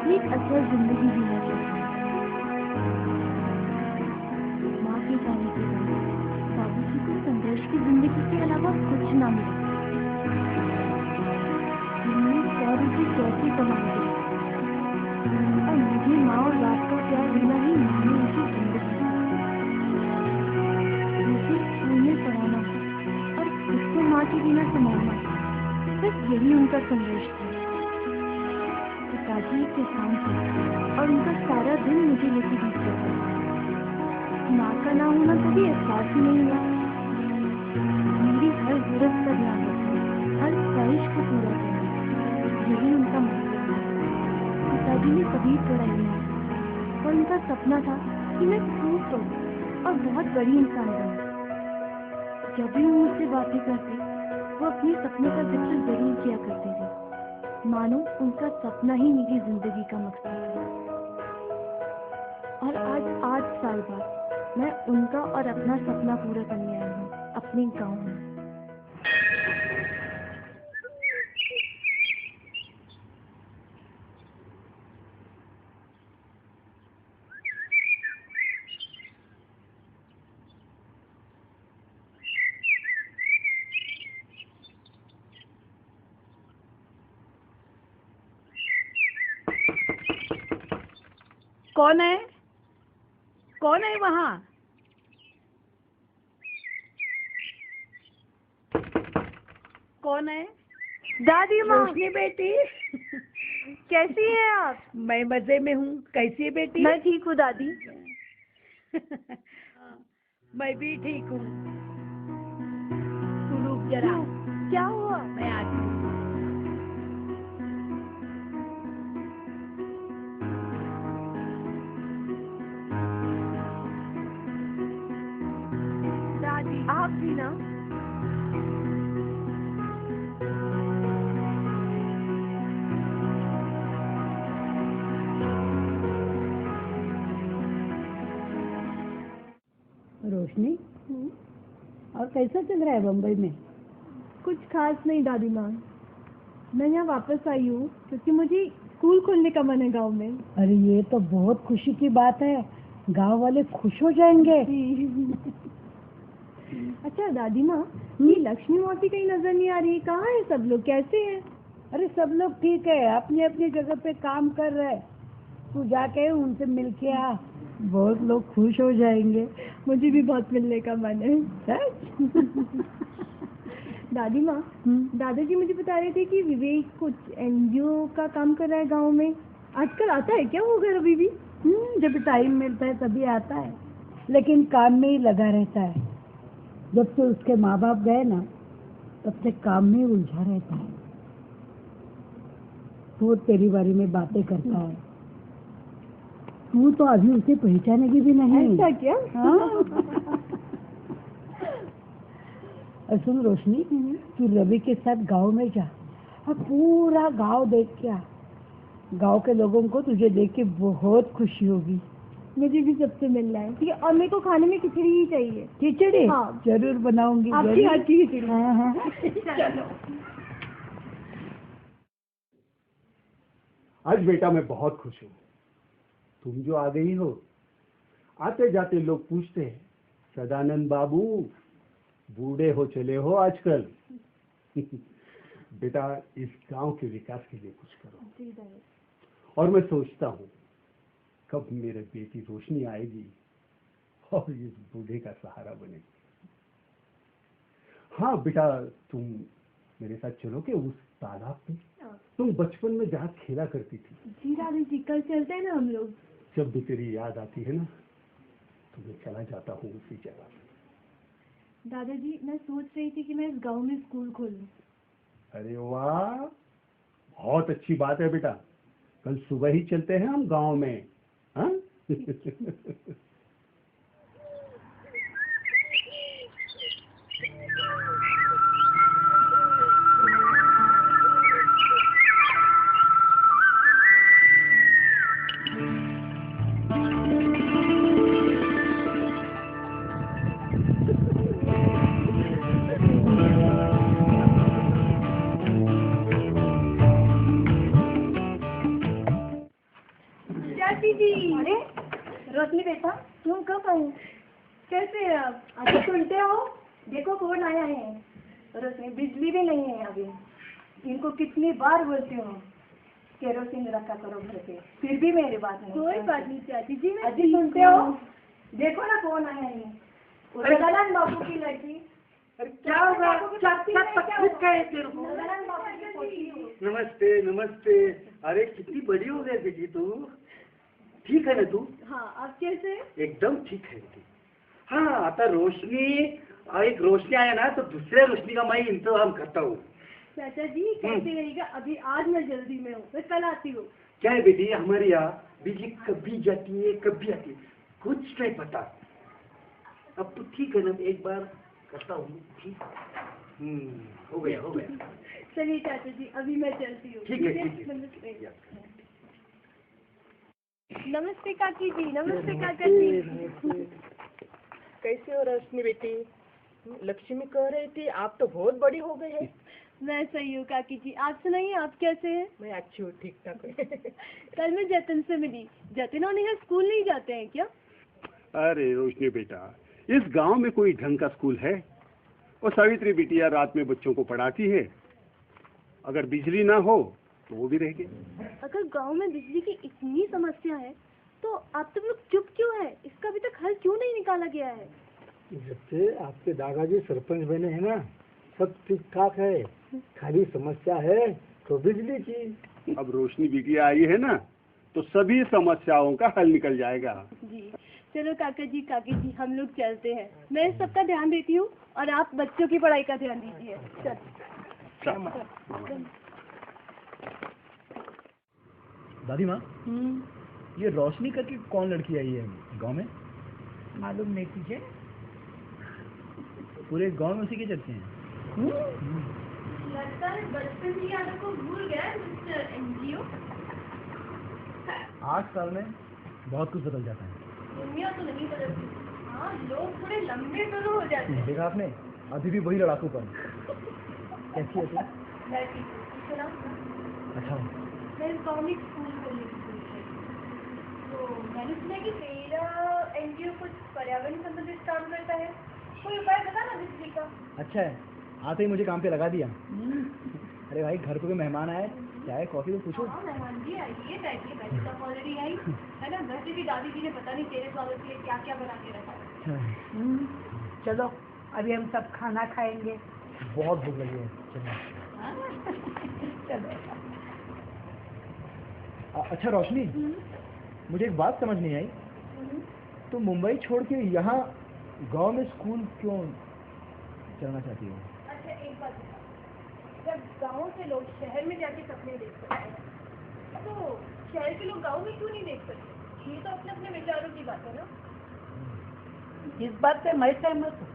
ये एक असल जिंदगी जीना चाहिए। माँ के जाने के बाद बाबूजी को संघर्ष की जिंदगी के अलावा कुछ ना मिला। ₹100 कैसे कमाएंगे और मुझे माँ और बाप का प्यार देना ही माने उनकी जिंदगी। मुझे स्कूल में पढ़ाना और खुद को माँ के बिना संभालना, बस यही उनका संघर्ष था। पिताजी एक किसान थे और उनका सारा दिन मुझे लेके बीत जाता था। माँ का ना होना कभी एहसास ही नहीं हुआ। मेरी हर जरूरत का ध्यान रखना, हर ख्वाहिश को पूरा करना, यही उनका मकसद था। पिताजी ने कभी पढ़ाई नहीं की और उनका सपना था कि मैं खूब पढ़ूं और बहुत बड़ी इंसान बनूं। जब भी वो मुझसे बातें करते, वो अपने सपनों का जिक्र जरूर किया करते थे, मानो उनका सपना ही मेरी जिंदगी का मकसद था। और आज 8 साल बाद मैं उनका और अपना सपना पूरा करने आई हूँ अपने गाँव में। कौन है? कौन है वहाँ? कौन है? दादी माँ। रोशनी बेटी। कैसी है आप? मैं मजे में हूँ। कैसी है बेटी? मैं ठीक हूँ दादी। मैं भी ठीक हूँ। तू रुक जरा। क्या हुआ? मैं आती हूँ। दादी आप भी ना। रोशनी, और कैसा चल रहा है बम्बई में? कुछ खास नहीं दादी माँ। मैं यहाँ वापस आई हूँ क्योंकि मुझे स्कूल खोलने का मन है गांव में। अरे ये तो बहुत खुशी की बात है। गांव वाले खुश हो जाएंगे। अच्छा दादी माँ, ये लक्ष्मी मौसी कहीं नजर नहीं आ रही। कहाँ है सब लोग? कैसे हैं? अरे सब लोग ठीक है, अपनी अपनी जगह पे काम कर रहे हैं। तू जाके उनसे मिल के आ, बहुत लोग खुश हो जाएंगे। मुझे भी बहुत मिलने का मन है। दादी माँ, दादाजी मुझे बता रहे थे कि विवेक कुछ एनजीओ का काम कर रहा है गांव में। आजकल आता है क्या वो घर अभी भी? जब टाइम मिलता है तभी आता है, लेकिन काम में ही लगा रहता है। जब से उसके माँ बाप गए ना, तब से काम में उलझा रहता है। वो तेरी बारे में बातें करता है। तू तो अभी उसे पहचानेगी भी नहीं। ऐसा क्या? हाँ। और सुन रोशनी, तू रवि के साथ गांव में जा और पूरा गांव देख के आ। गांव के लोगों को तुझे देख के बहुत खुशी होगी। मुझे भी सबसे मिलना है। ठीक है, और मेरे को खाने में खिचड़ी ही चाहिए। खिचड़ी? हाँ। जरूर बनाऊंगी। आपकी हाथ की खिचड़ी। हाँ। चलो। आज बेटा मैं बहुत खुश हूँ। तुम जो आ गई हो। आते जाते लोग पूछते हैं, सदानंद बाबू बूढ़े हो चले हो आजकल। बेटा इस गांव के विकास के लिए कुछ करो। जी दादा। और मैं सोचता हूँ कब मेरे बेटी रोशनी आएगी और इस बूढ़े का सहारा बनेगी। हाँ बेटा, तुम मेरे साथ चलोगे उस तालाब पे? तुम बचपन में जहाँ खेला करती थी। जी दादाजी, कल चलते हैं ना हम लोग। जब भी तेरी याद आती है ना, तो मैं चला जाता हूँ उसी जगह। दादाजी, मैं सोच रही थी कि मैं इस गांव में स्कूल खोलूं। अरे वाह, बहुत अच्छी बात है बेटा। कल सुबह ही चलते हैं हम गांव में। हाँ? चाची जी। अरे रोशनी बेटा, तुम कब आई? कैसे हैं आप? अभी सुनते हो? देखो कौन आया है। रोशनी, बिजली भी नहीं है अभी। इनको कितनी बार बोलती हूँ केरोसिन रखा करो घर पे, फिर भी मेरी बात नहीं। कोई बात नहीं चाची जी, मैं अभी सुनते हो? देखो ना कौन आया है। सदानंद बाबू की लड़की। अरे क्या होगा? नमस्ते नमस्ते। अरे कितनी बड़ी हो गई बेटी तू। ठीक है ना तू? हाँ, आप कैसे? एकदम ठीक है बेटी। हाँ, आता रोशनी, एक रोशनी आया ना तो दूसरे रोशनी का मैं इंतजाम करता हूँ। चाचा जी कैसे रहेगा? अभी आज मैं जल्दी में हूँ, मैं कल आती हूँ। क्या है बेटी, हमारे यहाँ बिजली कभी जाती है कभी आती है, कुछ नहीं पता। अब तो ठीक है ना, एक बार करता हूँ। ठीक, हो गया हो गया। चलिए चाचा जी, अभी मैं चलती हूँ। ठीक है ठीक है। नमस्ते। नमस्ते काकी जी। नमस्ते काका जी। कैसे हो रोशनी बेटी? लक्ष्मी कह रही थी आप तो बहुत बड़ी हो गई है। मैं सही हूँ काकी जी, आप सुनाइए, आप कैसे हैं? मैं अच्छी हूँ, ठीक ठाक हूँ। कल मैं जतिन से मिली। जतिन और नेहा स्कूल नहीं जाते हैं क्या? अरे रोशनी बेटा, इस गांव में कोई ढंग का स्कूल है? और सावित्री बिटिया रात में बच्चों को पढ़ाती है। अगर बिजली ना हो तो वो भी रह गए। अगर गांव में बिजली की इतनी समस्या है तो आप सब लोग चुप क्यों है? इसका अभी तक हल क्यों नहीं निकाला गया है? जब से आपके दादाजी सरपंच बने हैं ना, सब ठीक ठाक है। खाली समस्या है तो बिजली की। अब रोशनी बिटिया आई है ना तो सभी समस्याओं का हल निकल जाएगा। जी चलो काका जी, काकी जी, हम लोग चलते हैं। मैं इस सबका ध्यान देती हूँ और आप बच्चों की पढ़ाई का ध्यान दीजिए। दादी माँ, ये रोशनी करके कौन लड़की आई है गांव में? मालूम नहीं तुझे? पूरे गांव में उसी के चर्चे हैं। लगता है बचपन की यादों को भूल गया मिस्टर एनजीओ। 8 साल में बहुत कुछ बदल जाता है। दुनिया तो नहीं बदलती। हाँ, लोग थोड़े लंबे दोनों हो जाते हैं। देखा आपने, अभी भी वही लड़ाकू पर। कैसी है तू? मैं ठीक हूँ। सुना? अच्छा, मैं इस गाँव में एक स्कूल खोलने की सोच रही हूँ। तो मैंने सुना कि तेरा एनजीओ कुछ पर्यावरण संबंधित काम करता है। कोई उपाय बता ना बिजली का। अच्छा है, आते ही मुझे काम पे लगा दिया। अरे भाई, घर पे कोई मेहमान आए, चाय कॉफी तो पूछो। हाँ, मेहमान जी आइए, बैठिए। बैठिए तब ऑलरेडी आई है ना। घर से भी दादी जी ने पता नहीं तेरे स्वागत के लिए क्या क्या बना के रखा है। चलो अभी हम सब खाना खाएंगे। बहुत भूख लगी है, चलो। चलो। अच्छा रोशनी, मुझे एक बात समझ नहीं आई, तुम मुंबई छोड़ के यहाँ गांव में स्कूल क्यों चलना चाहती हो? अच्छा एक बात बता, जब गाँव से लोग शहर में जाके सपने देख सकते हैं तो शहर के लोग गाँव में क्यों नहीं देख सकते? ये तो अपने अपने विचारों की बात है ना। इस बात पे मैं सहमत हूँ।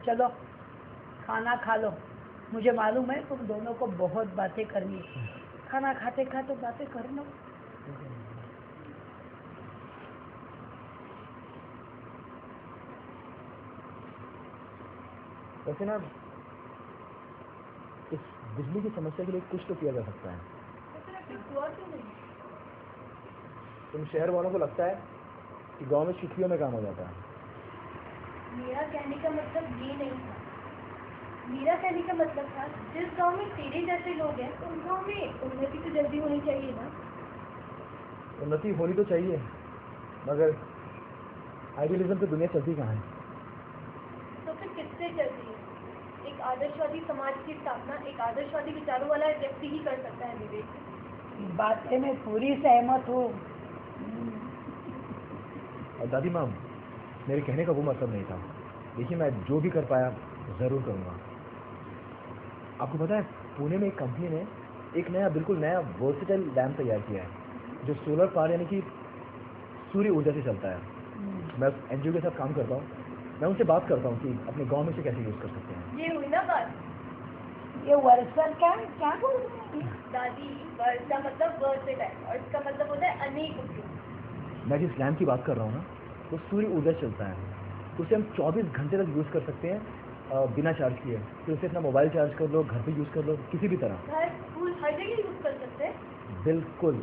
चलो खाना खा लो। मुझे मालूम है तुम दोनों को बहुत बातें करनी है। खाना खाते खाते बातें कर लो। वैसे ना, इस बिजली की समस्या के लिए कुछ तो किया जा सकता है। तुम शहर वालों को लगता है कि गांव में छुट्टियों में काम हो जाता है। मेरा कहने का मतलब ये नहीं था। मेरा कहने का मतलब था जिस गांव में तेरे जैसे लोग हैं उस गांव में उन्नति तो जल्दी होनी चाहिए ना। उन्नति होनी तो चाहिए, मगर आइडियलिज्म पे दुनिया चलती कहाँ है? तो फिर किससे चलती है? एक आदर्शवादी समाज की स्थापना एक आदर्शवादी विचारों वाला व्यक्ति ही कर सकता है विवेक। बातें मैं पूरी सहमत हूँ। और दादी माँ, मेरे कहने का वो मतलब नहीं था। देखिए, मैं जो भी कर पाया ज़रूर करूँगा। आपको पता है, पुणे में एक कंपनी ने एक नया, बिल्कुल नया वर्सेटाइल लैम्प तैयार किया है जो सोलर पावर यानी कि सूर्य ऊर्जा से चलता है। मैं एनजीओ के साथ काम करता हूँ। मैं उनसे बात करता हूँ कि अपने गांव में से कैसे यूज़ कर सकते हैं। ये हुई ना बात। ये वर्षा क्या बोल रही है? दादी, वर्ष का मतलब वर्सेटाइल और इसका मतलब होता है अनेक उपयोग। मैं जिस लैम्प की बात कर रहा हूँ ना, वो सूर्य ऊर्जा से चलता है। उसे हम 24 घंटे तक यूज़ कर सकते हैं बिना चार्ज किए, तो इसे अपना मोबाइल चार्ज कर लो, घर पे यूज़ कर लो, किसी भी तरह। घर, स्कूल, हर जगह यूज कर सकते हैं। बिल्कुल।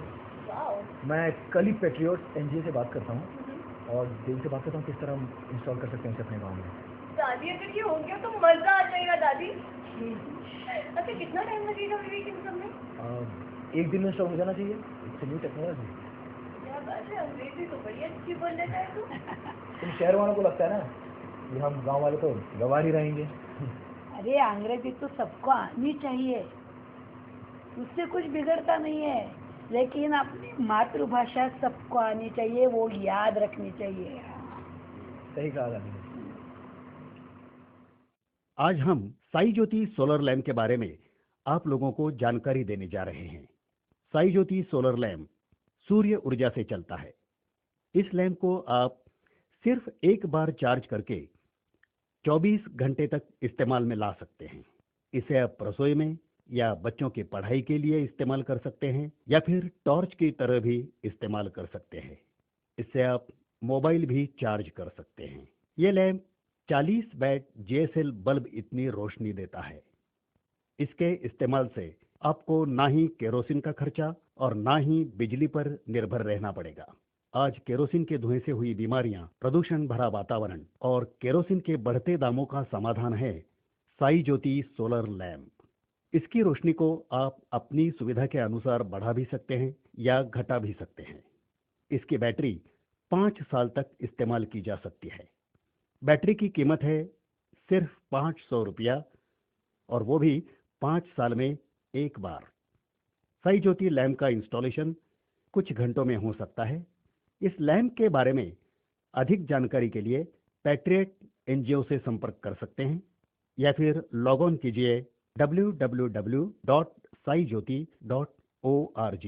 वाओ। मैं कल ही पेट्रियोट एनजीओ से बात करता हूँ और देवी से बात करता हूँ किस तरह हम इंस्टॉल कर सकते हैं इसे अपने गाँव में। दादी अगर ये हो गया तो मजा आ जाएगा दादी। अच्छा कितना टाइम लगेगा विवेक इन सब में? एक दिन में इंस्टॉल हो जाना चाहिए। It's new technology. क्या बात है, अंग्रेजी तो बड़ी अच्छी बोल लेता है तू। तुम शहर वालों को लगता है ना कि हम गांव वाले तो गंवार ही रहेंगे। अरे अंग्रेजी तो सबको आनी चाहिए, उससे कुछ बिगड़ता नहीं है, लेकिन अपनी मातृभाषा सबको आनी चाहिए, वो याद रखनी चाहिए। सही कहा दादी ने। आज हम साई ज्योति सोलर लैम्प के बारे में आप लोगों को जानकारी देने जा रहे हैं। साई ज्योति सोलर लैम्प सूर्य ऊर्जा से चलता है। इस लैम्प को आप सिर्फ एक बार चार्ज करके 24 घंटे तक इस्तेमाल में ला सकते हैं। इसे आप रसोई में या बच्चों की पढ़ाई के लिए इस्तेमाल कर सकते हैं या फिर टॉर्च की तरह भी इस्तेमाल कर सकते हैं। इससे आप मोबाइल भी चार्ज कर सकते हैं। ये लैम्प 40 वैट JSL बल्ब इतनी रोशनी देता है। इसके इस्तेमाल से आपको ना ही केरोसिन का खर्चा और ना ही बिजली पर निर्भर रहना पड़ेगा। आज केरोसिन के धुएं से हुई बीमारियां, प्रदूषण भरा वातावरण और केरोसिन के बढ़ते दामों का समाधान है साई ज्योति सोलर लैम्प। इसकी रोशनी को आप अपनी सुविधा के अनुसार बढ़ा भी सकते हैं या घटा भी सकते हैं। इसकी बैटरी 5 साल तक इस्तेमाल की जा सकती है। बैटरी की कीमत है सिर्फ 500 रुपया और वो भी 5 साल में एक बार। साई ज्योति लैम्प का इंस्टॉलेशन कुछ घंटों में हो सकता है। इस लैम्प के बारे में अधिक जानकारी के लिए पैट्रियट एनजीओ से संपर्क कर सकते हैं या फिर लॉग ऑन कीजिए www.saijyoti.org।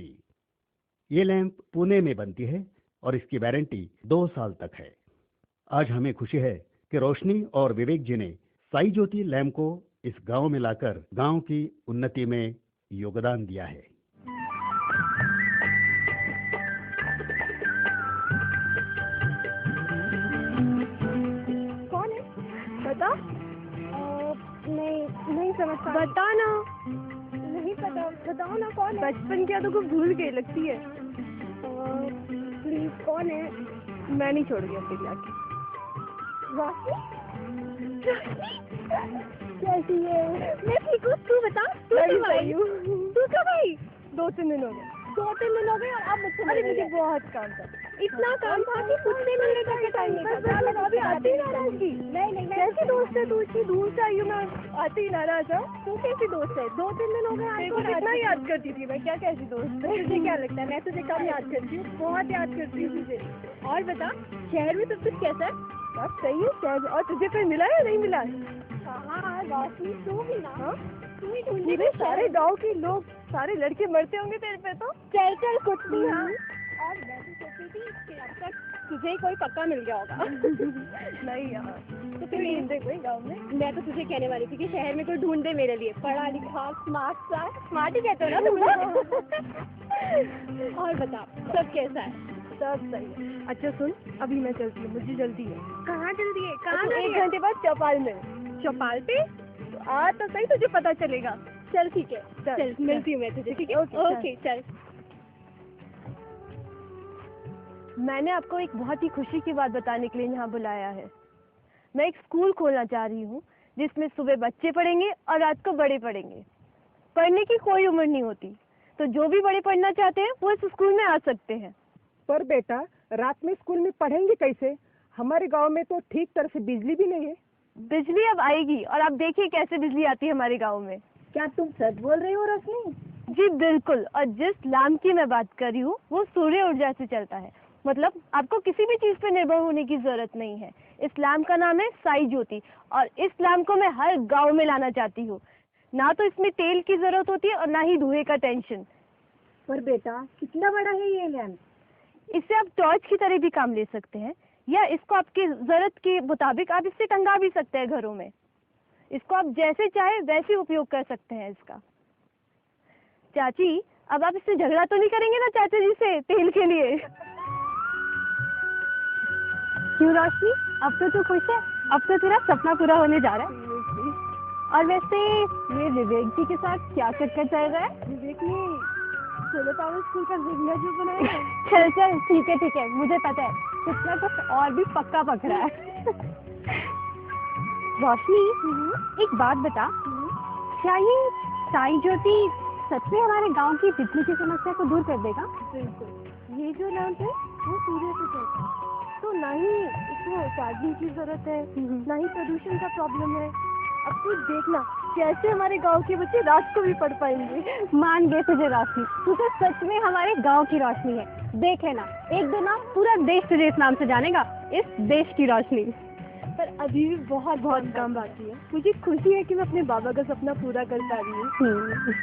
ये लैम्प पुणे में बनती है और इसकी वारंटी 2 साल तक है। आज हमें खुशी है कि रोशनी और विवेक जी ने साई ज्योति लैम्प को इस गांव में लाकर गांव की उन्नति में योगदान दिया है। कौन है बता? नहीं समझ पा। बता ना। नहीं पता, बताओ ना कौन है? बचपन की यादों को भूल गई लगती है। प्लीज कौन है? मैं नहीं छोड़ गया तेरी आके। रोशनी? कैसी है? मैं ठीक हूँ, तू बता। तू कब आई? 2-3 दिन हो गए। 2-3 दिन हो गए और अब मुझसे अरे मुझे बहुत काम था, इतना काम था कि खुद से मिलने तक के टाइम नहीं था। अभी आती ही नाराज की। नहीं कैसी दोस्त है तू? इतनी दूर से आई हूँ मैं, आती ही नाराज है। तू कैसी दोस्त है? 2-3 दिन हो गए आपको कितना याद करती थी मैं। क्या कैसी दोस्त है? तुझे क्या लगता है मैं तुझे कम याद करती हूँ? बहुत याद करती हूँ तुझे। और बता शहर में सब कुछ कैसा है? सब सही है शहर। और तुझे कोई मिला या नहीं मिला? हाँ रोशनी तू भी ना। तू ही ढूंढे। सारे गाँव के लोग, सारे लड़के मरते होंगे तेरे पे तो। चल कुछ नहीं। हाँ और मैं भी सोचती थी कि अब तक तुझे ही कोई पक्का मिल गया होगा। नहीं यार, तो फिर ढूंढे कोई गाँव में। मैं तो तुझे कहने वाली थी कि शहर में कोई ढूंढे मेरे लिए, पढ़ा लिखा स्मार्ट ही कहते हो ना तुम लोग। और बता सब कैसा है? सब सही है। अच्छा सुन, अभी मैं चलती हूँ, मुझे जल्दी है। कहाँ जल्दी है? कहाँ? 1 घंटे बाद चौपाल में। चौपाल पे? तो आ तो सही, तुझे पता चलेगा। चल ठीक है, चल मिलती हूँ मैं तुझे। ठीक है ओके चल। मैंने आपको एक बहुत ही खुशी की बात बताने के लिए यहाँ बुलाया है। मैं एक स्कूल खोलना चाह रही हूँ जिसमें सुबह बच्चे पढ़ेंगे और रात को बड़े पढ़ेंगे। पढ़ने की कोई उम्र नहीं होती, तो जो भी बड़े पढ़ना चाहते हैं वो इस स्कूल में आ सकते हैं। पर बेटा रात में स्कूल में पढ़ेंगे कैसे? हमारे गांव में तो ठीक तरह से बिजली भी नहीं है। बिजली अब आएगी और आप देखिए कैसे बिजली आती है हमारे गांव में। क्या तुम सच बोल रही हो रोशनी? जी बिल्कुल, और जिस लैम्प की मैं बात कर रही हूँ वो सूर्य ऊर्जा से चलता है। मतलब आपको किसी भी चीज पे निर्भर होने की जरूरत नहीं है। इस लैम्प का नाम है साई ज्योति और इस लैम्प को मैं हर गांव में लाना चाहती हूँ। ना तो इसमें तेल की जरूरत होती है और ना ही धुएं का टेंशन। पर बेटा कितना बड़ा है ये लैम्प? इससे आप टॉर्च की तरह भी काम ले सकते हैं या इसको आपकी जरूरत के मुताबिक आप इससे टंगा भी सकते हैं घरों में। इसको आप जैसे चाहे वैसे उपयोग कर सकते हैं इसका। चाची अब आप इससे झगड़ा तो नहीं करेंगे ना चाचा जी से तेल के लिए? क्यों रोशनी, अब तो तू खुश है? अब तो तेरा सपना पूरा होने जा रहा है। और वैसे ये विवेक जी के साथ क्या चक्कर चल रहा है? विवेक ने सोलर पावर स्कूल का जिम्मेदार जो बनाया है। चल चल ठीक है मुझे पता है कुछ ना कुछ और भी पक्का पक रहा है। रोशनी एक बात बता, क्या ये साई ज्योति सच में हमारे गांव की बिजली की समस्या को दूर कर देगा? बिल्कुल। ये जो लैंप है वो सूर्य से चलता है, तो ना ही इसमें चार्जिंग की जरूरत है, ना ही प्रदूषण का प्रॉब्लम है। अब तू देखना कैसे हमारे गांव के बच्चे रात को भी पढ़ पाएंगे। मान गए तुझे रोशनी, तू तो सच में हमारे गांव की रोशनी है। देख लेना एक दिन ना पूरा देश तुझे इस नाम से जानेगा, इस देश की रोशनी। पर अभी भी बहुत काम बाकी है। मुझे खुशी है कि मैं अपने बाबा का सपना पूरा कर पा रही हूँ।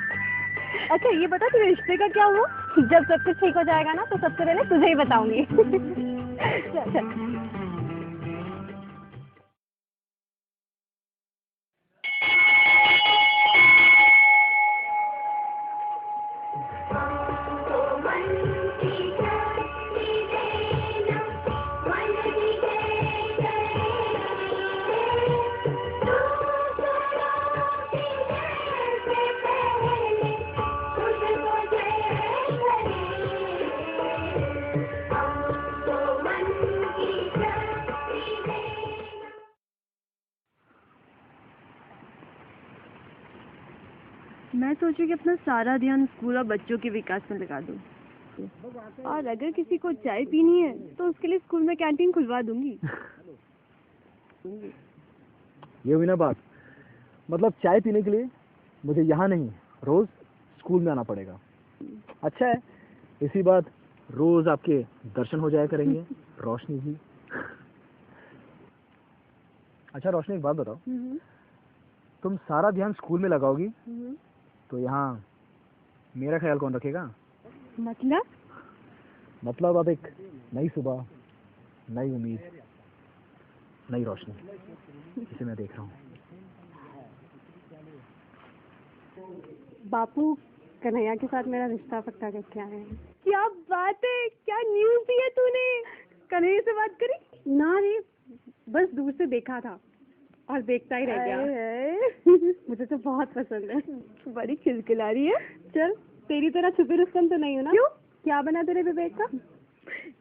अच्छा ये बता तेरे रिश्ते का क्या हुआ? जब सब कुछ ठीक हो जाएगा ना तो सबसे पहले तुझे ही बताऊंगी। चल। मैं सोचू कि अपना सारा ध्यान स्कूल और बच्चों के विकास में लगा दूं। और अगर किसी को चाय पीनी है तो उसके लिए स्कूल में कैंटीन खुलवा दूंगी। ये हुई ना बात। मतलब चाय पीने के लिए मुझे यहाँ नहीं रोज स्कूल में आना पड़ेगा। अच्छा है, इसी बात रोज आपके दर्शन हो जाया करेंगे रोशनी जी। अच्छा रोशनी एक बात बताओ, तुम सारा ध्यान स्कूल में लगाओगी तो यहाँ मेरा ख्याल कौन रखेगा? मतलब अब एक नई सुबह, नई उम्मीद, नई रोशनी, इसे मैं देख रहा हूँ। बापू कन्हैया के साथ मेरा रिश्ता पक्का करके आए हैं। क्या बात है, क्या न्यूज़ दी है तूने? कन्हैया से बात करी? ना रे, बस दूर से देखा था और देखता ही रह गया। मुझे तो बहुत पसंद है। बड़ी खिलखिला रही है। चल तेरी तरह छुपी रुस्तम तो नहीं हो ना? क्यों? क्या बना तेरे विवेक का?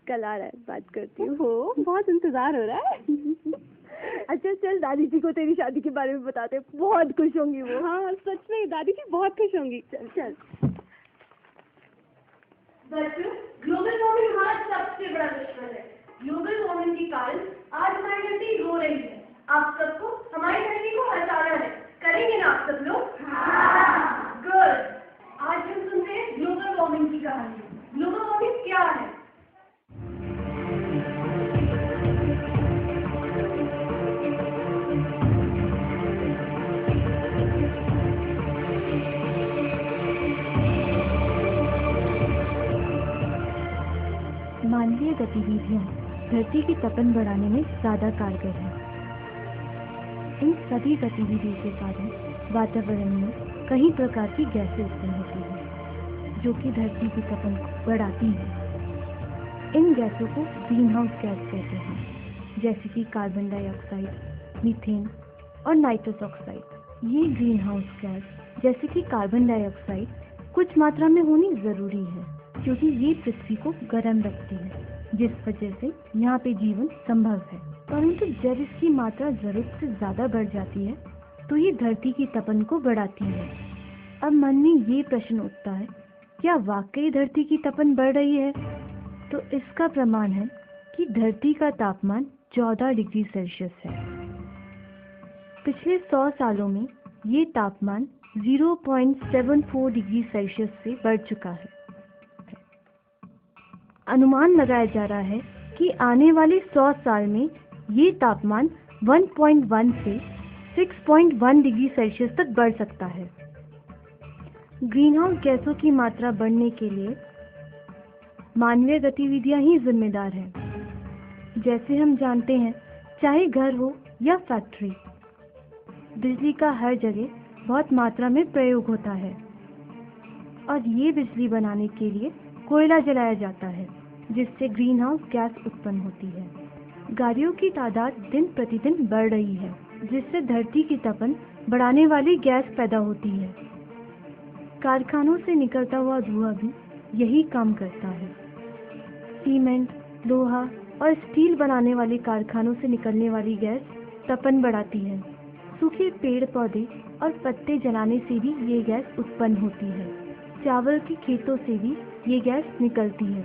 कल आ रहा है, बात करती हूँ। हो बहुत इंतजार हो रहा है। अच्छा चल दादी जी को तेरी शादी के बारे में बताते, बहुत खुश होंगी वो। हाँ सच में दादी जी बहुत खुश होंगी। चल चल। बच्चों, ग्लोबल वार्मिंग हमारा सबसे बड़ा दुश्मन है। ग्लोबल वार्मिंग के कारण आज हमारी धरती रो रही है। आप सबको हमारी धरती को बचाना है। करेंगे ना आप सब लोग? हाँ। गुड। आज हम सुनते हैं ग्लोबल वार्मिंग की कहानी। ग्लोबल वार्मिंग क्या है? मानवीय गतिविधियां धरती की तपन बढ़ाने में ज्यादा कारगर है। इन सभी गतिविधियों के कारण वातावरण में कई प्रकार की गैसें उत्पन्न होती हैं, जो कि धरती की तपन को बढ़ाती हैं। इन गैसों को ग्रीन हाउस गैस कहते हैं, जैसे कि कार्बन डाइऑक्साइड, मीथेन और नाइट्रस ऑक्साइड। ये ग्रीन हाउस गैस जैसे कि कार्बन डाइऑक्साइड कुछ मात्रा में होनी जरूरी है, क्योंकि ये पृथ्वी को गर्म रखती है, जिस वजह से यहाँ पे जीवन संभव है। परंतु जब इसकी मात्रा जरूरत से ज्यादा बढ़ जाती है तो ये धरती की तपन को बढ़ाती है। अब मन में ये प्रश्न उठता है, क्या वाकई धरती की तपन बढ़ रही है? तो इसका प्रमाण है कि धरती का तापमान 14 डिग्री सेल्सियस है। पिछले 100 सालों में ये तापमान 0.74 डिग्री सेल्सियस से बढ़ चुका है। अनुमान लगाया जा रहा है कि आने वाले 100 साल में ये तापमान 1.1 से 6.1 डिग्री सेल्सियस तक बढ़ सकता है। ग्रीनहाउस गैसों की मात्रा बढ़ने के लिए मानवीय गतिविधियां ही जिम्मेदार हैं। जैसे हम जानते हैं, चाहे घर हो या फैक्ट्री, बिजली का हर जगह बहुत मात्रा में प्रयोग होता है और ये बिजली बनाने के लिए कोयला जलाया जाता है, जिससे ग्रीन हाउस गैस उत्पन्न होती है। गाड़ियों की तादाद दिन प्रतिदिन बढ़ रही है, जिससे धरती की तपन बढ़ाने वाली गैस पैदा होती है। कारखानों से निकलता हुआ धुआं भी यही काम करता है। सीमेंट, लोहा और स्टील बनाने वाले कारखानों से निकलने वाली गैस तपन बढ़ाती है। सूखे पेड़ पौधे और पत्ते जलाने से भी ये गैस उत्पन्न होती है। चावल के खेतों से भी ये गैस निकलती है।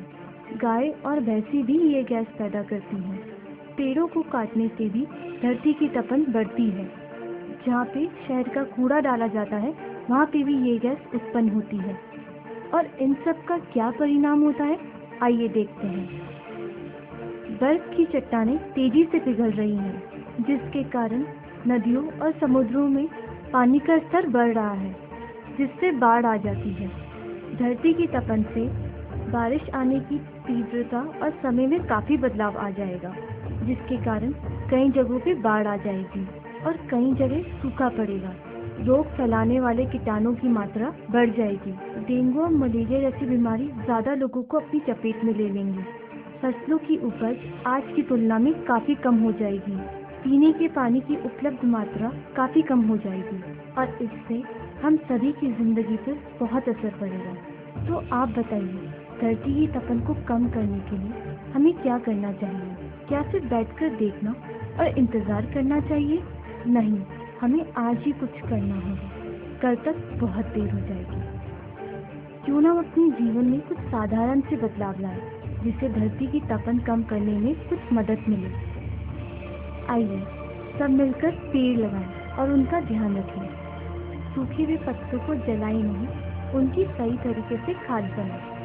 गाय और भैंसी भी ये गैस पैदा करती हैं। पेड़ों को काटने से भी धरती की तपन बढ़ती है। जहाँ पे शहर का कूड़ा डाला जाता है वहाँ पे भी ये गैस उत्पन्न होती है। और इन सब का क्या परिणाम होता है, आइए देखते हैं। बर्फ की चट्टानें तेजी से पिघल रही हैं, जिसके कारण नदियों और समुद्रों में पानी का स्तर बढ़ रहा है, जिससे बाढ़ आ जाती है। धरती की तपन से बारिश आने की तीव्रता और समय में काफ़ी बदलाव आ जाएगा, जिसके कारण कई जगहों पे बाढ़ आ जाएगी और कई जगह सूखा पड़ेगा। रोग फैलाने वाले कीटाणुओं की मात्रा बढ़ जाएगी। डेंगू और मलेरिया जैसी बीमारी ज़्यादा लोगों को अपनी चपेट में ले लेंगी। फसलों की उपज आज की तुलना में काफ़ी कम हो जाएगी। पीने के पानी की उपलब्ध मात्रा काफ़ी कम हो जाएगी और इससे हम सभी की ज़िंदगी पर बहुत असर पड़ेगा। तो आप बताइए, धरती की तपन को कम करने के लिए हमें क्या करना चाहिए? क्या सिर्फ बैठकर देखना और इंतज़ार करना चाहिए? नहीं, हमें आज ही कुछ करना होगा। कल तक बहुत देर हो जाएगी। क्यों ना हम अपने जीवन में कुछ साधारण से बदलाव लाएं, जिससे धरती की तपन कम करने में कुछ मदद मिले। आइए सब मिलकर पेड़ लगाएं और उनका ध्यान रखें। सूखे हुए पत्तों को जलाएं नहीं, उनकी सही तरीके से खाद बनाएं।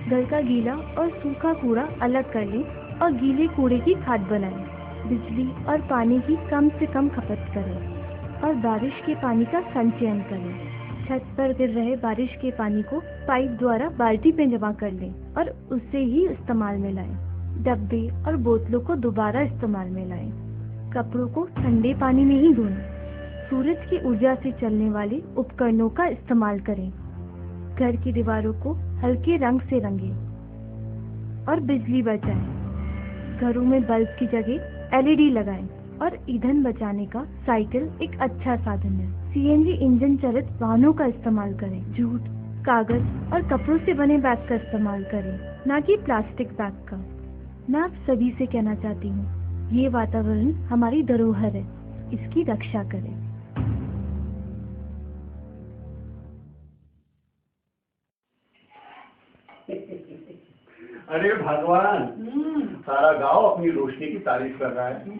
घर का गीला और सूखा कूड़ा अलग कर लें और गीले कूड़े की खाद बनाएं। बिजली और पानी की कम से कम खपत करें और बारिश के पानी का संचयन करें। छत पर गिर रहे बारिश के पानी को पाइप द्वारा बाल्टी में जमा कर लें और उसे ही इस्तेमाल में लाएं। डब्बे और बोतलों को दोबारा इस्तेमाल में लाएं। कपड़ों को ठंडे पानी में ही धोएं। सूरज की ऊर्जा से चलने वाले उपकरणों का इस्तेमाल करें। घर की दीवारों को हल्के रंग से रंगें और बिजली बचाएं। घरों में बल्ब की जगह LED लगाएं और ईंधन बचाने का साइकिल एक अच्छा साधन है। CNG इंजन चालित वाहनों का इस्तेमाल करें। जूट, कागज और कपड़ों से बने बैग का इस्तेमाल करें, ना कि प्लास्टिक बैग का। मैं आप सभी से कहना चाहती हूँ, ये वातावरण हमारी धरोहर है, इसकी रक्षा करें। अरे भगवान, सारा गांव अपनी रोशनी की तारीफ कर रहा है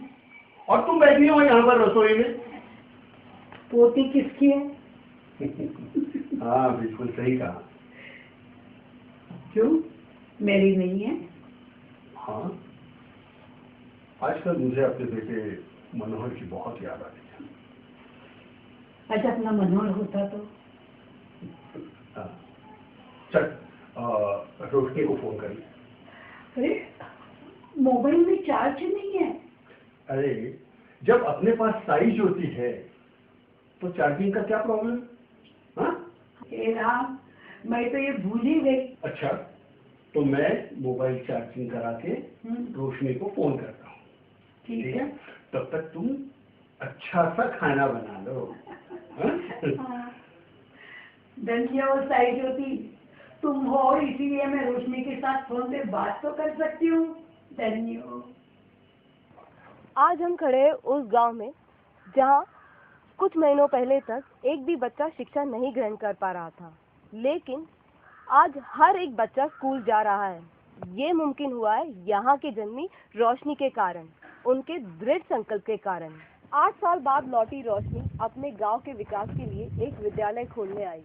और तुम बैठी हो यहाँ पर रसोई में। पोती किसकी है? हाँ, बिल्कुल सही कहा। क्यों, मेरी नहीं है? हाँ, आजकल मुझे अपने बेटे मनोहर की बहुत याद आ रही है। अच्छा, अपना मनोहर होता तो। हाँ, चल रोशनी को फोन कर ले। अरे, मोबाइल में चार्ज नहीं है। अरे, जब अपने पास साइज होती है तो चार्जिंग का क्या प्रॉब्लम? हाँ? हे राम, मैं तो ये भूल ही गई। अच्छा, तो मैं मोबाइल चार्जिंग करा के रोशनी को फोन करता हूँ। ठीक है। तब तक तुम अच्छा सा खाना बना लो। हाँ? धन्यवाद साइज होती, तुम हो इसीलिए मैं रोशनी के साथ फोन पे बात तो कर सकती हूँ। धन्यवाद। आज हम खड़े हैं उस गांव में जहां कुछ महीनों पहले तक एक भी बच्चा शिक्षा नहीं ग्रहण कर पा रहा था, लेकिन आज हर एक बच्चा स्कूल जा रहा है। ये मुमकिन हुआ है यहाँ की जन्मी रोशनी के कारण, उनके दृढ़ संकल्प के कारण। 8 साल बाद लौटी रोशनी अपने गांव के विकास के लिए एक विद्यालय खोलने आई।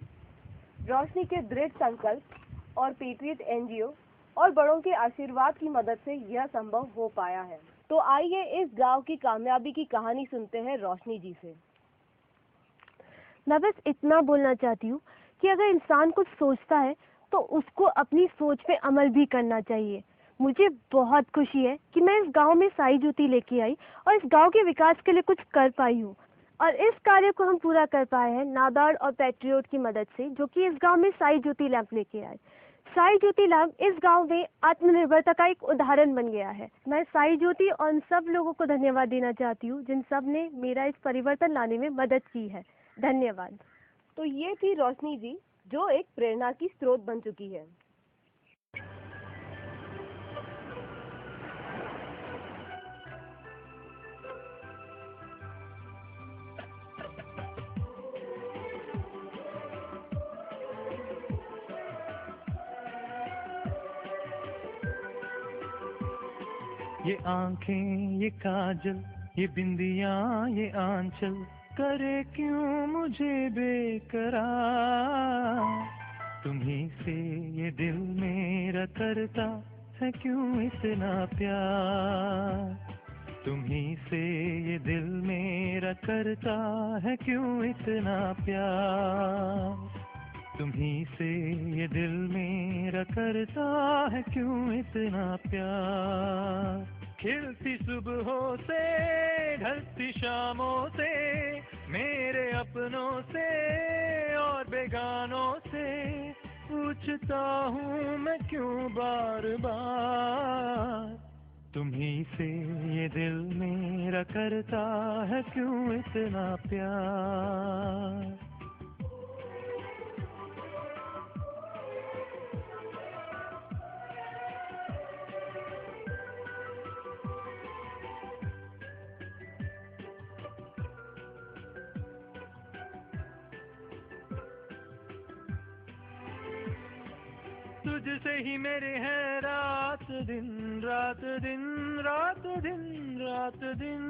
रोशनी के दृढ़ संकल्प और पेट्रियट NGO और बड़ों के आशीर्वाद की मदद से यह संभव हो पाया है। तो आइए इस गांव की कामयाबी की कहानी सुनते हैं रोशनी जी से। मैं बस इतना बोलना चाहती हूँ कि अगर इंसान कुछ सोचता है तो उसको अपनी सोच पे अमल भी करना चाहिए। मुझे बहुत खुशी है कि मैं इस गांव में साई ज्योति लेके आई और इस गांव के विकास के लिए कुछ कर पाई हूँ। और इस कार्य को हम पूरा कर पाए हैं नाबार्ड और पेट्रियट की मदद से, जो कि इस गांव में साई ज्योति लैंप लेके आए। साई ज्योति लैब इस गांव में आत्मनिर्भरता का एक उदाहरण बन गया है। मैं साई ज्योति और उन सब लोगों को धन्यवाद देना चाहती हूँ जिन सब ने मेरा इस परिवर्तन लाने में मदद की है। धन्यवाद। तो ये थी रोशनी जी, जो एक प्रेरणा की स्रोत बन चुकी है। ये आंखें, ये काजल, ये बिंदियां, ये आंचल करे क्यों मुझे बेकरार। तुम्हीं से ये दिल मेरा करता है क्यों इतना प्यार। तुम्हीं से ये दिल मेरा करता है क्यों इतना प्यार। तुम्हीं से ये दिल मेरा करता है क्यों इतना प्यार। खिलती सुबहों से ढलती शामों से, मेरे अपनों से और बेगानों से पूछता हूँ मैं क्यों बार बार। तुम्हीं से ये दिल मेरा करता है क्यों इतना प्यार। तुझसे ही मेरे हैं रात दिन, रात दिन, रात दिन, रात दिन।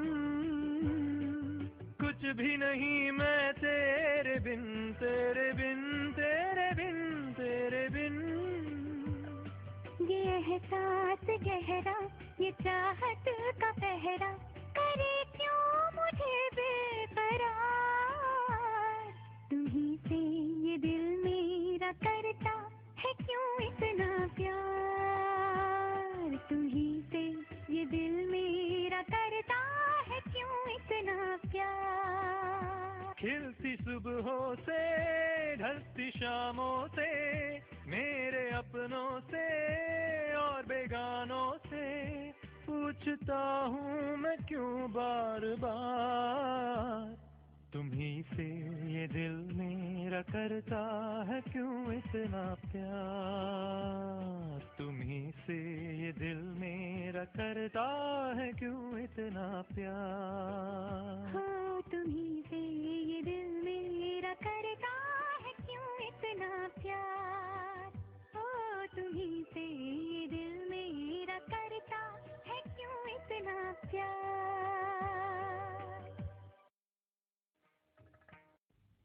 कुछ भी नहीं मैं तेरे बिन, तेरे बिन, तेरे बिन, तेरे बिन। ये एहसास गहरा, ये चाहत का पहरा करे क्यों मुझे बेकरार। तुम्हीं से ये दिल मेरा करता है क्यों इतना प्यार। तुम्हीं से ये दिल मेरा करता है क्यों इतना प्यार। खिलती सुबहों से ढलती शामों से, मेरे अपनों से और बेगानों से पूछता हूँ मैं क्यों बार बार। तुम्हीं से ये दिल मेरा करता है क्यों इतना प्यार। तुम्हीं से ये दिल मेरा करता है क्यों इतना प्यार। हो तुम्हीं से ये दिल मेरा करता है क्यों इतना प्यार। हो तुम्हीं से ये दिल मेरा करता है क्यों इतना प्यार।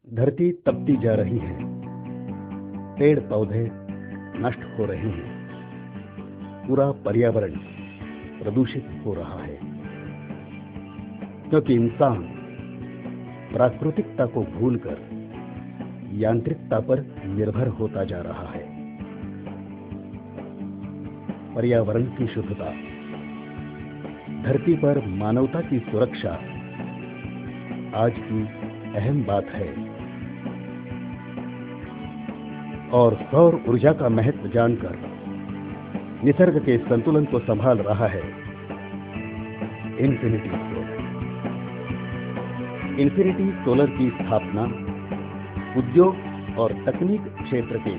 धरती तपती जा रही है, पेड़ पौधे नष्ट हो रहे हैं, पूरा पर्यावरण प्रदूषित हो रहा है, क्योंकि इंसान प्राकृतिकता को भूलकर यांत्रिकता पर निर्भर होता जा रहा है। पर्यावरण की शुद्धता, धरती पर मानवता की सुरक्षा आज की अहम बात है। और सौर ऊर्जा का महत्व जानकर निसर्ग के संतुलन को संभाल रहा है इन्फिनिटी सोलर। इन्फिनिटी सोलर की स्थापना उद्योग और तकनीक क्षेत्र के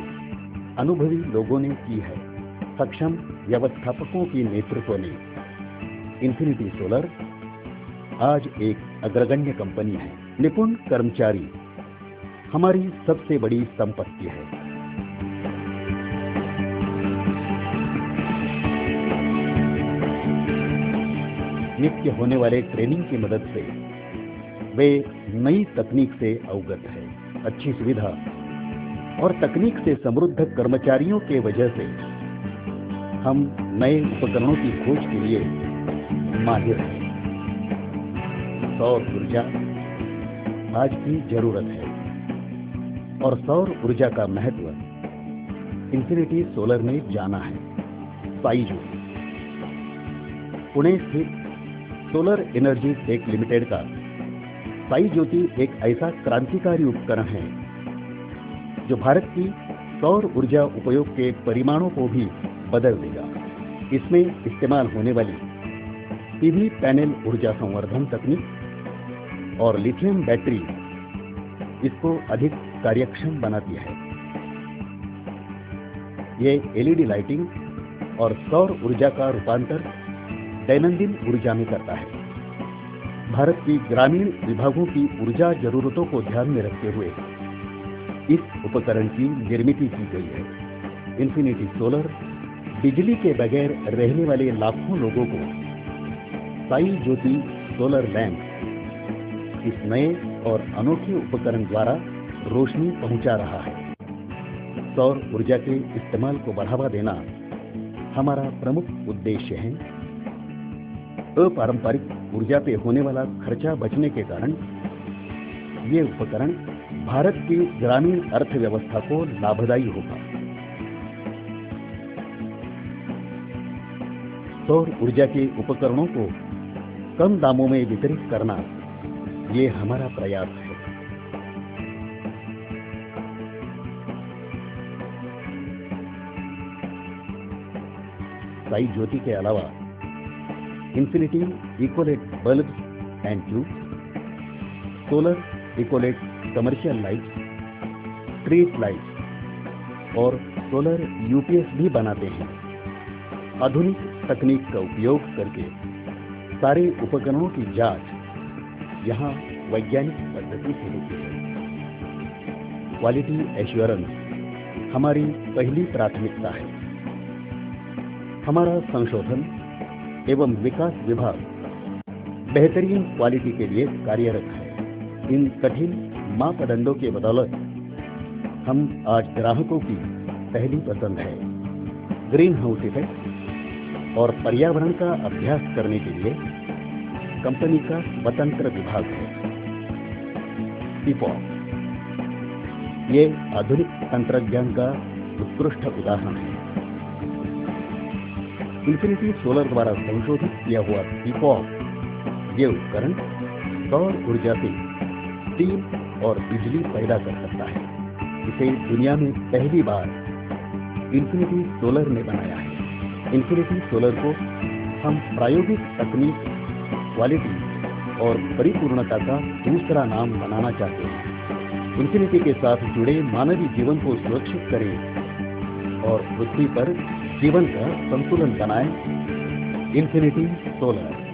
अनुभवी लोगों ने की है। सक्षम व्यवस्थापकों की नेतृत्व में इन्फिनिटी सोलर आज एक अग्रगण्य कंपनी है। निपुण कर्मचारी हमारी सबसे बड़ी संपत्ति है। नित्य होने वाले ट्रेनिंग की मदद से वे नई तकनीक से अवगत है। अच्छी सुविधा और तकनीक से समृद्ध कर्मचारियों के वजह से हम नए उपकरणों की खोज के लिए माहिर हैं। सौर ऊर्जा आज की जरूरत है और सौर ऊर्जा का महत्व इन्फिनिटी सोलर ने जाना है। साई ज्योति पुणे स्थित सोलर एनर्जी टेक लिमिटेड का साई ज्योति एक ऐसा क्रांतिकारी उपकरण है जो भारत की सौर ऊर्जा उपयोग के परिमाणों को भी बदल देगा। इसमें इस्तेमाल होने वाली पीवी पैनल ऊर्जा संवर्धन तकनीक और लिथियम बैटरी इसको अधिक कार्यक्षम बनाती है। ये एलईडी लाइटिंग और सौर ऊर्जा का रूपांतर दैनंदिन ऊर्जा में करता है। भारत की ग्रामीण विभागों की ऊर्जा जरूरतों को ध्यान में रखते हुए इस उपकरण की निर्मित की गई है। इन्फिनिटी सोलर बिजली के बगैर रहने वाले लाखों लोगों को साई ज्योति सोलर लैंप इस नए और अनोखे उपकरण द्वारा रोशनी पहुंचा रहा है। सौर ऊर्जा के इस्तेमाल को बढ़ावा देना हमारा प्रमुख उद्देश्य है। अपारंपरिक ऊर्जा पे होने वाला खर्चा बचने के कारण ये उपकरण भारत की ग्रामीण अर्थव्यवस्था को लाभदायी होगा। सौर ऊर्जा के उपकरणों को कम दामों में वितरित करना ये हमारा प्रयास है। साई ज्योति के अलावा infinity Ecolet bulb and tube, solar Ecolet commercial light, street light और सोलर यूपीएस भी बनाते हैं। आधुनिक तकनीक का उपयोग करके सारे उपकरणों की जांच यहाँ वैज्ञानिक पद्धति से होती है। क्वालिटी एश्योरेंस हमारी पहली प्राथमिकता है। हमारा संशोधन एवं विकास विभाग बेहतरीन क्वालिटी के लिए कार्यरत है। इन कठिन मापदंडों के बदौलत हम आज ग्राहकों की पहली पसंद है। ग्रीन हाउस इफेक्ट और पर्यावरण का अभ्यास करने के लिए कंपनी का स्वतंत्र विभाग है। पीपॉक ये आधुनिक तंत्रज्ञान का उत्कृष्ट उदाहरण है। इन्फिनिटी सोलर द्वारा संशोधित किया हुआ पीपॉक ये उपकरण सौर ऊर्जा से स्टीम और बिजली पैदा कर सकता है। इसे दुनिया में पहली बार इन्फिनिटी सोलर ने बनाया है। इन्फिनिटी सोलर को हम प्रायोगिक तकनीक, क्वालिटी और परिपूर्णता का दूसरा नाम बनाना चाहते हैं। इन्फिनिटी के साथ जुड़े मानवीय जीवन को सुरक्षित करें और पृथ्वी पर जीवन का संतुलन बनाएं। Infinity solar.